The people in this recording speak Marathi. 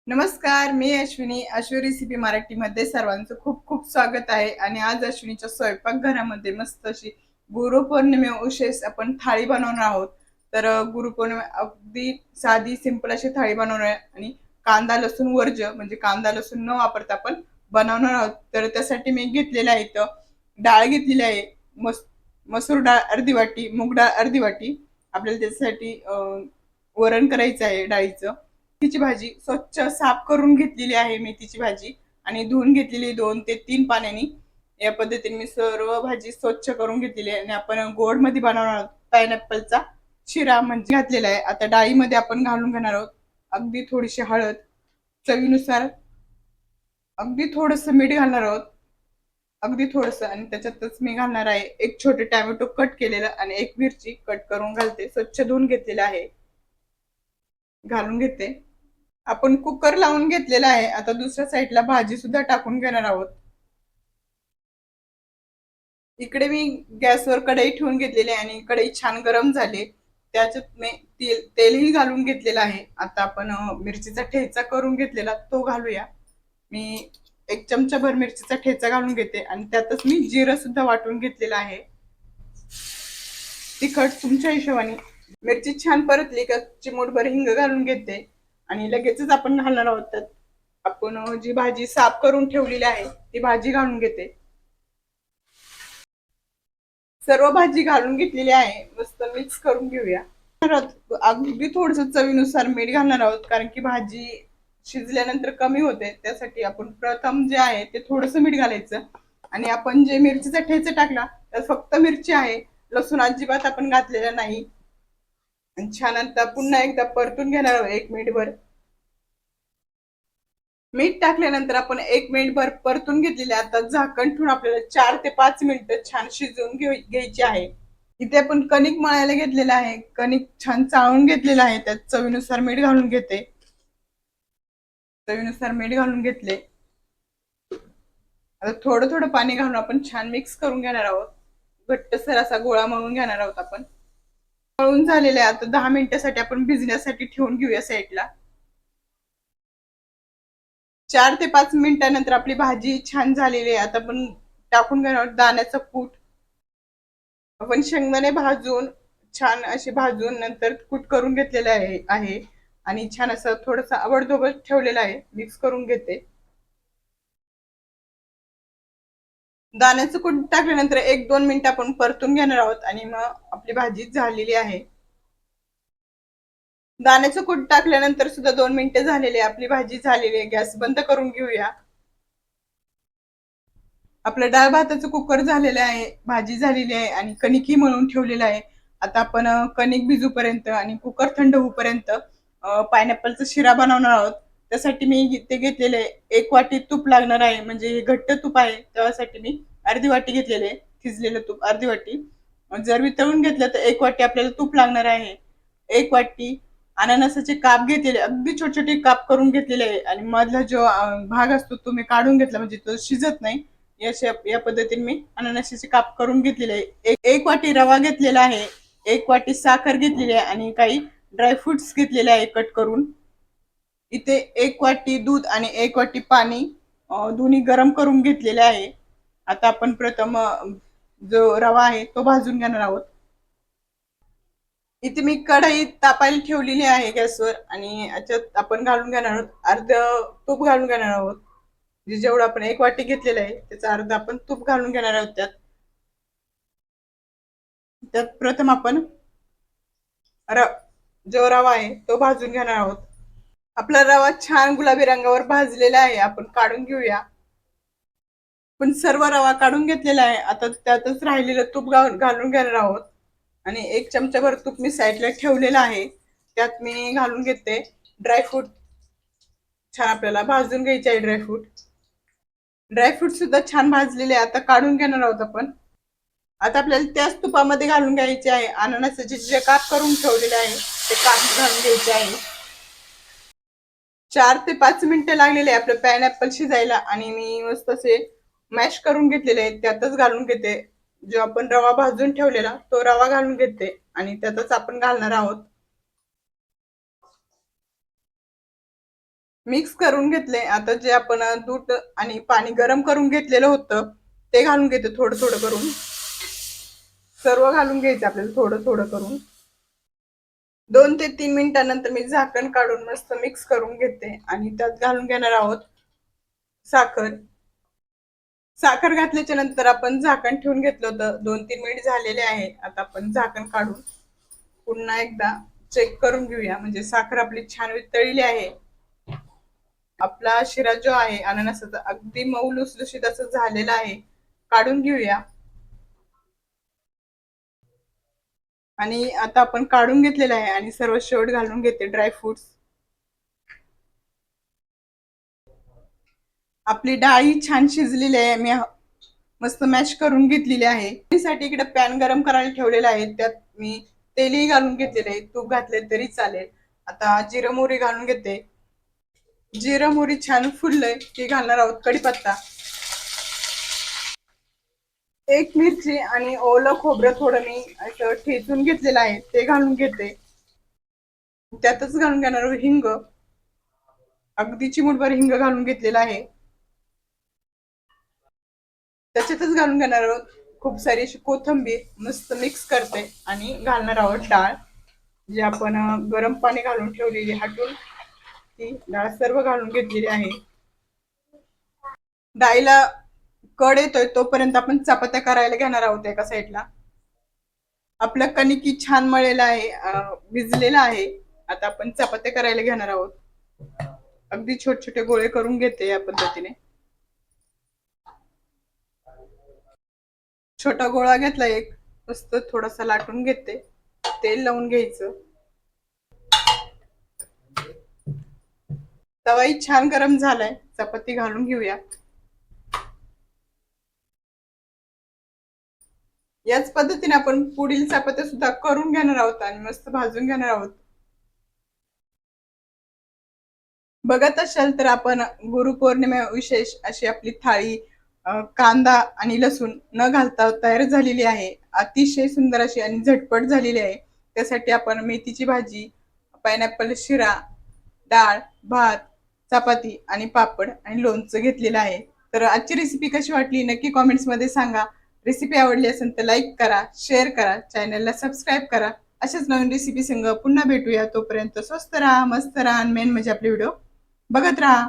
नमस्कार, मी अश्विनी. अश्वी रेसिपी मराठीमध्ये सर्वांचं खूप खूप स्वागत आहे. आणि आज अश्विनीच्या स्वयंपाकघरामध्ये मस्त अशी गुरुपौर्णिमे विशेष आपण थाळी बनवणार आहोत. तर गुरुपौर्णिमा अगदी साधी सिंपल अशी थाळी बनवणार आहे आणि कांदा लसूण वर्ज्य म्हणजे कांदा लसूण न वापरता आपण बनवणार आहोत. तर त्यासाठी मी घेतलेलं आहे इथं डाळ घेतलेली आहे. मस मसूर डाळ अर्धी वाटी, मूग डाळ अर्धी वाटी. आपल्याला त्याच्यासाठी वरण करायचं आहे डाळीचं. मेथीची भाजी स्वच्छ साफ करून घेतलेली आहे. मेथीची भाजी आणि धुवून घेतलेली 2 ते 3 पाण्याने. या पद्धतीने मी सर्व भाजी स्वच्छ करून घेतलेली आहे आणि आपण गोड मध्ये बनवणार आहोत. पायनॅपलचा शिरा म्हणजे घातलेला आहे. आता डाळीमध्ये आपण घालून घेणार आहोत अगदी थोडीशी हळद, चवीनुसार अगदी थोडस मीठ घालणार आहोत, अगदी थोडस. आणि त्याच्यातच मी घालणार आहे एक छोटे टॅमॅटो कट केलेलं आणि एक मिरची कट करून घालते. स्वच्छ धुवून घेतलेलं आहे, घालून घेते. आपण कुकर लावून घेतलेला आहे. आता दुसऱ्या साईडला भाजी सुद्धा टाकून घेणार आहोत. इकडे मी गॅसवर कढई ठेवून घेतलेली आहे आणि कढई छान गरम झाली. त्याच्यात मी तेलही घालून घेतलेलं आहे. आता आपण मिरचीचा ठेचा करून घेतलेला तो घालूया. मी 1 चमचा भर मिरचीचा ठेचा घालून घेते आणि त्यातच मी जिरं सुद्धा वाटून घेतलेलं आहे. तिखट तुमच्या हिशोबाने. मिरची छान परतली का चिमूटभर हिंग घालून घेते आणि लगेचच आपण घालणार आहोत त्यात आपण जी भाजी साफ करून ठेवलेली आहे ती भाजी घालून घेते. सर्व भाजी घालून घेतलेली आहे. मस्त मिक्स करून घेऊया. अगदी थोडस चवीनुसार मीठ घालणार आहोत, कारण की भाजी शिजल्यानंतर कमी होते. त्यासाठी आपण प्रथम जे आहे ते थोडस मीठ घालायचं. आणि आपण जे मिरचीचा ठेचा टाकला त्यात फक्त मिरची आहे, लसूण अजिबात आपण घातलेला नाही. आणि छान आता पुन्हा एकदा परतून घेणार आहोत 1 मिनिटभर. मीठ टाकल्यानंतर आपण 1 मिनिटभर परतून घेतलेले. आता झाकण ठेवून आपल्याला 4 ते 5 मिनिटं छान शिजवून घ्यायची आहे. इथे आपण कणिक मळायला घेतलेलं आहे. कणिक छान चाळून घेतलेलं आहे. त्यात चवीनुसार मीठ घालून घेते. चवीनुसार मीठ घालून घेतले. आता थोडं थोडं पाणी घालून आपण छान मिक्स करून घेणार आहोत. घट्टसर असा गोळा मळून घेणार आहोत आपण. मळून झालेले आहे. आता 10 मिनिटासाठी आपण भिजण्यासाठी ठेवून घेऊया साईडला. 4 ते 5 मिनिटानंतर आपली भाजी छान झालेली आहे. आता आपण टाकून घेणार आहोत दाण्याचं कूट. आपण शेंगदाणे भाजून छान असे भाजून नंतर कूट करून घेतलेलं आहे आणि छान असं थोडस आवडधोबड ठेवलेलं आहे. मिक्स करून घेते. दाण्याचं कूट टाकल्यानंतर 1-2 मिनिटं आपण परतून घेणार आहोत आणि मग आपली भाजी झालेली आहे. दाण्याचं कूट टाकल्यानंतर सुद्धा 2 मिनिटं झालेली आहे. आपली भाजी झालेली आहे. गॅस बंद करून घेऊया. आपलं डाळ भाताचं कुकर झालेलं आहे, भाजी झालेली आहे आणि कणिकही मळून ठेवलेलं आहे. आता आपण कणिक भिजूपर्यंत आणि कुकर थंड होऊपर्यंत पायनॅपलचा शिरा बनवणार आहोत. त्यासाठी मी ते घेतलेले 1 वाटी तूप लागणार आहे. म्हणजे हे घट्ट तूप आहे, त्यासाठी मी अर्धी वाटी घेतलेले. शिजलेलं तूप अर्धी वाटी. जर वितळून घेतलं तर 1 वाटी आपल्याला तूप लागणार आहे. 1 वाटी अननसाचे काप घेतलेले, अगदी छोटे छोटे काप करून घेतलेले आहे. आणि मधला जो भाग असतो तो मी काढून घेतला, म्हणजे तो शिजत नाही. या पद्धतीने मी अननसाचे काप करून घेतलेले आहे. 1 वाटी रवा घेतलेला आहे, 1 वाटी साखर घेतलेली आहे आणि काही ड्रायफ्रुट्स घेतलेले आहे कट करून. इथे 1 वाटी दूध आणि 1 वाटी पाणी दोन्ही गरम करून घेतलेले आहे. आता आपण प्रथम जो रवा आहे तो भाजून घेणार आहोत. इथे मी कढई तापायला ठेवलेली आहे गॅसवर आणि याच्यात आपण घालून घेणार आहोत अर्ध तूप घालून घेणार आहोत. म्हणजे जेवढं आपण 1 वाटी घेतलेलं आहे त्याचा अर्ध आपण तूप घालून घेणार आहोत. त्यात त्यात प्रथम आपण र जो रवा आहे तो भाजून घेणार आहोत. आपला रवा छान गुलाबी रंगावर भाजलेला आहे, आपण काढून घेऊया. पण सर्व रवा काढून घेतलेला आहे. आता त्यातच राहिलेलं तूप घालून घेणार आहोत. आणि 1 चमचाभर तूप मी साईडला ठेवलेलं आहे, त्यात मी घालून घेते ड्रायफ्रूट. छान आपल्याला भाजून घ्यायचे आहे ड्रायफ्रूट. ड्रायफ्रूट सुद्धा छान भाजलेले आहे. आता काढून घेणार आहोत आपण. आता आपल्याला त्याच तुपामध्ये घालून घ्यायचे आहे अननसाचे जे काप करून ठेवलेले आहे ते काप घालून घ्यायचे आहे. 4 ते 5 मिनिटं लागलेले आहे आपलं पायनॅपल शिजायला आणि मी मस्त असे मॅश करून घेतलेले आहे. त्यातच घालून घेते जो आपण रवा भाजून ठेवलेला तो रवा घालून घेते आणि त्यातच आपण घालणार आहोत. मिक्स करून घेतले. आता जे आपण दूध आणि पाणी गरम करून घेतलेलं होतं ते घालून घेते थोडं थोडं करून. सर्व घालून घ्यायचं आपल्याला थोडं थोडं करून. 2 ते 3 मिनिटानंतर मी झाकण काढून मस्त मिक्स करून घेते आणि त्यात घालून घेणार आहोत साखर. साखर घातल्याच्या नंतर आपण झाकण ठेवून घेतलं होतं. 2-3 मिनिट झालेले आहे. आता आपण झाकण काढून पुन्हा एकदा चेक करून घेऊया, म्हणजे साखर आपली छान वितळलेली आहे. आपला शिरा जो आहे अननसाचा अगदी मऊ लुसलुशीत असं झालेला आहे. काढून घेऊया. आणि आता आपण काढून घेतलेलं आहे आणि सर्व शेवट घालून घेते ड्रायफ्रुट्स. आपली डाळी छान शिजलेली आहे. मी मस्त मॅश करून घेतलेली आहे. साठी इकडे पॅन गरम करायला ठेवलेला आहे. त्यात मी तेलही घालून घेतलेले आहे. तूप घातले तरी चालेल. आता जिरं मोहरी घालून घेते. जिरं मोहरी छान फुललंय की घालणार आहोत कढीपत्ता. एक मिरची आणि ओलं खोबरं थोडं मी असं ठेचून घेतलेलं आहे ते घालून घेते. त्यातच घालून घेणार आहोत हिंग. अगदी चिमूटभर हिंग घालून घेतलेला आहे. त्याच्यातच घालून घेणार आहोत खूप सारी अशी कोथिंबीर. मस्त मिक्स करते आणि घालणार आहोत डाळ, जे आपण गरम पाणी घालून ठेवलेली हाटून ती डाळ सर्व घालून घेतलेली आहे. डाळीला कड येतोय तोपर्यंत आपण चपात्या करायला घेणार आहोत एका साईडला. आपलं कणिकी छान मळलेलं आहे, भिजलेलं आहे. आता आपण चपात्या करायला घेणार आहोत. अगदी छोटे छोटे गोळे करून घेते या पद्धतीने. छोटा गोळा घेतला एक, मस्त थोडासा लाटून घेते. तेल लावून घ्यायचं. तवाही छान गरम झालाय. चपाती घालून घेऊया. याच पद्धतीने आपण पुढील चपात्या सुद्धा करून घेणार आहोत आणि मस्त भाजून घेणार आहोत. बघत असाल तर आपण गुरुपौर्णिमे विशेष अशी आपली थाळी कांदा आणि लसूण न घालता तयार झालेली आहे. अतिशय सुंदर अशी आणि झटपट झालेली आहे. त्यासाठी आपण मेथीची भाजी, पायनॅपल शिरा, डाळ, भात, चपाती आणि पापड आणि लोणचं घेतलेलं आहे. तर आजची रेसिपी कशी वाटली नक्की कमेंट्समध्ये सांगा. रेसिपी आवडली असेल तर लाईक करा, शेअर करा, चॅनलला सबस्क्राईब करा. अशाच नवीन रेसिपी संग पुन्हा भेटूया. तोपर्यंत स्वस्त राहा, मस्त राहा आणि मेन म्हणजे आपले व्हिडिओ बघत राहा.